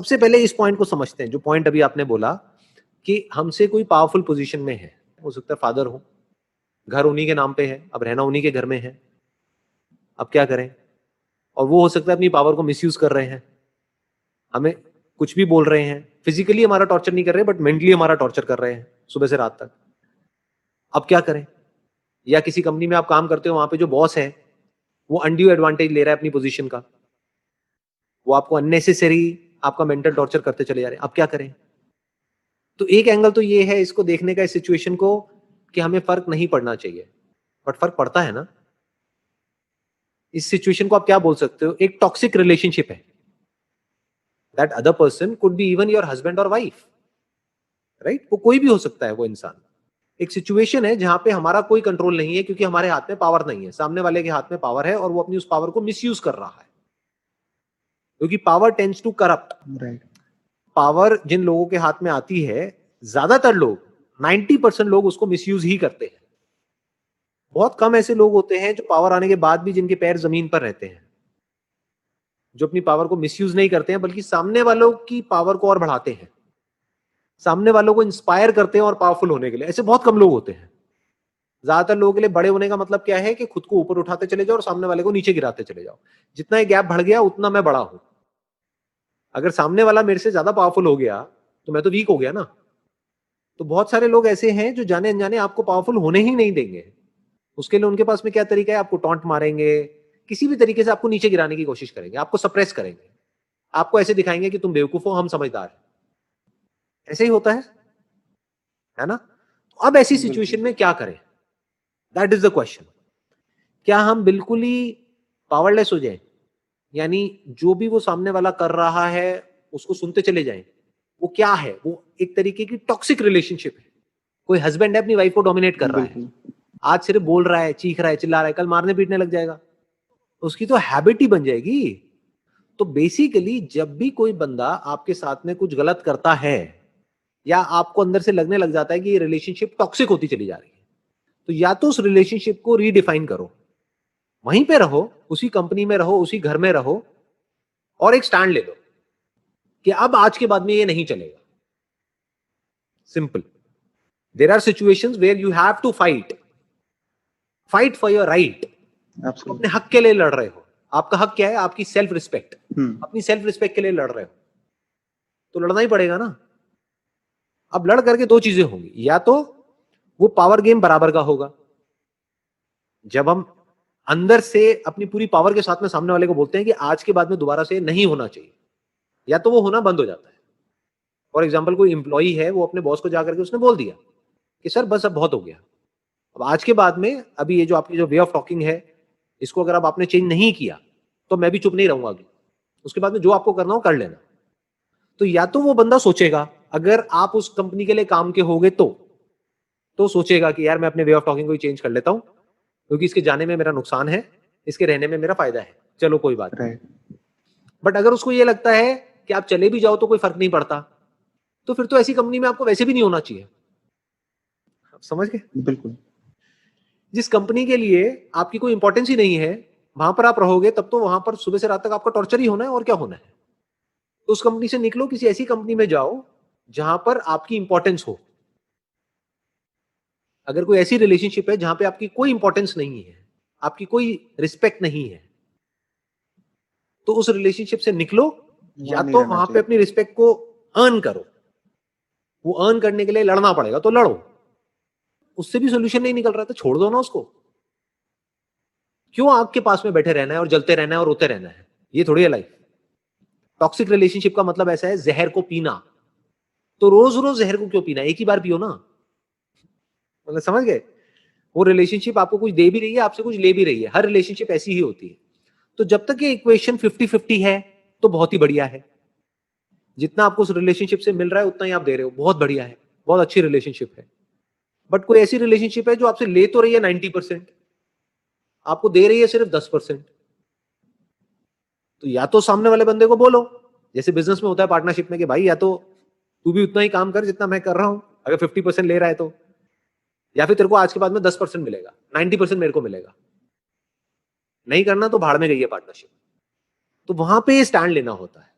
सबसे पहले इस पॉइंट को समझते हैं, जो पॉइंट अभी आपने बोला कि हमसे कोई पावरफुल पोजीशन में है, हो सकता है फादर हो, घर उन्हीं के नाम पे है, अब रहना उन्हीं के घर में है, अब क्या करें? और वो हो सकता है अपनी पावर को मिसयूज कर रहे हैं, हमें कुछ भी बोल रहे हैं, फिजिकली हमारा टॉर्चर नहीं कर रहे बट मेंटली हमारा टॉर्चर कर रहे हैं सुबह से रात तक। अब क्या करें? या किसी कंपनी में आप काम करते हो, वहां पे जो बॉस है वो अनड्यू एडवांटेज ले रहा है अपनी पोजीशन का, वो आपको अननेसेसरी आपका मेंटल टॉर्चर करते चले जा रहे हैं। अब क्या करें? तो एक एंगल तो ये है इसको देखने का, इस सिचुएशन को, कि हमें फर्क नहीं पड़ना चाहिए, बट फर्क पड़ता है ना। इस सिचुएशन को आप क्या बोल सकते हो? एक टॉक्सिक रिलेशनशिप है। That other person could be even your husband और वाइफ, राइट? वो कोई भी हो सकता है वो इंसान। एक सिचुएशन है जहां पे हमारा कोई कंट्रोल नहीं है, क्योंकि हमारे हाथ में पावर नहीं है, सामने वाले के हाथ में पावर है और वो अपनी उस पावर को मिसयूज कर रहा है, क्योंकि power tends to corrupt. Right. Power जिन लोगों के हाथ में आती है, ज्यादातर लोग 90% लोग उसको मिसयूज ही करते हैं। बहुत कम ऐसे लोग होते हैं जो पावर आने के बाद भी जिनके पैर जमीन पर रहते हैं, जो अपनी पावर को मिसयूज नहीं करते हैं, बल्कि सामने वालों की पावर को और बढ़ाते हैं, सामने वालों को इंस्पायर करते हैं और पावरफुल होने के लिए। ऐसे बहुत कम लोग होते हैं। ज्यादातर लोगों के लिए बड़े होने का मतलब क्या है कि खुद को ऊपर उठाते चले जाओ और सामने वाले को नीचे गिराते चले जाओ। जितना ये गैप बढ़ गया उतना मैं बड़ा हूं। अगर सामने वाला मेरे से ज्यादा पावरफुल हो गया तो मैं तो वीक हो गया ना। तो बहुत सारे लोग ऐसे हैं जो जाने अनजाने आपको पावरफुल होने ही नहीं देंगे। उसके लिए उनके पास में क्या तरीका है? आपको टॉन्ट मारेंगे, किसी भी तरीके से आपको नीचे गिराने की कोशिश करेंगे, आपको सप्रेस करेंगे, आपको ऐसे दिखाएंगे कि तुम बेवकूफ हो, हम समझदार हैं। ऐसे ही होता है ना? तो अब ऐसी सिचुएशन में क्या करें? That is the question. क्या हम बिल्कुल ही पावरलेस हो जाए, यानी जो भी वो सामने वाला कर रहा है उसको सुनते चले जाएं? वो क्या है? वो एक तरीके की टॉक्सिक रिलेशनशिप है। कोई हस्बैंड है अपनी वाइफ को डोमिनेट कर रहा है, आज सिर्फ बोल रहा है, चीख रहा है, चिल्ला रहा है, कल मारने पीटने लग जाएगा, उसकी तो हैबिट ही बन जाएगी। तो बेसिकली जब भी कोई बंदा आपके साथ में कुछ गलत करता है, या आपको अंदर से लगने लग जाता है कि ये रिलेशनशिप टॉक्सिक होती चली जा रही है, तो या तो उस रिलेशनशिप को रीडिफाइन करो, वहीं पे रहो, उसी कंपनी में रहो, उसी घर में रहो, और एक स्टैंड ले लो कि अब आज के बाद में ये नहीं चलेगा। Simple. There are situations where you have to fight for your right. आप अपने हक के लिए लड़ रहे हो। आपका हक क्या है? आपकी सेल्फ रिस्पेक्ट। अपनी सेल्फ रिस्पेक्ट के लिए लड़ रहे हो तो लड़ना ही पड़ेगा ना। अब लड़ करके दो चीजें होंगी, या तो वो पावर गेम बराबर का होगा, जब हम अंदर से अपनी पूरी पावर के साथ में सामने वाले को बोलते हैं कि आज के बाद में दोबारा से नहीं होना चाहिए, या तो वो होना बंद हो जाता है। फॉर एग्जाम्पल, कोई इंप्लॉई है, वो अपने बॉस को जाकर के उसने बोल दिया कि सर बस अब बहुत हो गया, अब आज के बाद में अभी ये जो आपकी जो वे ऑफ टॉकिंग है, इसको अगर अब आपने चेंज नहीं किया तो मैं भी चुप नहीं रहूंगा आगे, उसके बाद में जो आपको करना हो कर लेना। तो या तो वो बंदा सोचेगा, अगर आप उस कंपनी के लिए काम के होगे तो सोचेगा कि यार मैं अपने वे ऑफ टॉकिंग को ही चेंज कर लेता हूं, क्योंकि इसके जाने में मेरा नुकसान है, इसके रहने में मेरा फायदा है, चलो कोई बात नहीं। बट अगर उसको ये लगता है कि आप चले भी जाओ तो कोई फर्क नहीं पड़ता, तो फिर तो ऐसी कंपनी में आपको वैसे भी नहीं होना चाहिए। आप समझ गए? बिल्कुल। जिस कंपनी के लिए आपकी कोई इंपॉर्टेंस ही नहीं है, वहां पर आप रहोगे तब तो वहां पर सुबह से रात तक आपका टॉर्चर ही होना है, और क्या होना है। तो उस कंपनी से निकलो, किसी ऐसी कंपनी में जाओ जहां पर आपकी इंपॉर्टेंस हो। अगर कोई ऐसी रिलेशनशिप है जहां पे आपकी कोई इंपॉर्टेंस नहीं है, आपकी कोई रिस्पेक्ट नहीं है, तो उस रिलेशनशिप से निकलो, या तो वहां पे अपनी रिस्पेक्ट को अर्न करो। वो अर्न करने के लिए लड़ना पड़ेगा तो लड़ो, उससे भी सोल्यूशन नहीं निकल रहा तो छोड़ दो ना उसको। क्यों आग के पास में बैठे रहना है और जलते रहना है और रोते रहना है? ये थोड़ी है लाइफ। टॉक्सिक रिलेशनशिप का मतलब ऐसा है, जहर को पीना। तो रोज रोज जहर को क्यों पीना? एक ही बार पियो ना। मतलब समझ गए? वो रिलेशनशिप आपको कुछ दे भी रही है, आपसे कुछ ले भी रही है, हर रिलेशनशिप ऐसी ही होती है। तो जब तक ये इक्वेशन 50-50 है तो बहुत ही बढ़िया है। जितना आपको उस रिलेशनशिप से मिल रहा है उतना ही आप दे रहे हो, बहुत बढ़िया है, बहुत अच्छी रिलेशनशिप है। बट कोई ऐसी रिलेशनशिप है जो आपसे ले तो रही है 90%, आपको दे रही है सिर्फ 10%, तो या तो सामने वाले बंदे को बोलो, जैसे बिजनेस में होता है पार्टनरशिप में, कि भाई या तो तू भी उतना ही काम कर जितना मैं कर रहा हूं, अगर 50% ले रहा है तो, या फिर तेरे को आज के बाद में 10% मिलेगा, 90% मेरे को मिलेगा। नहीं करना तो भाड़ में गई है पार्टनरशिप। तो वहां पे स्टैंड लेना होता है।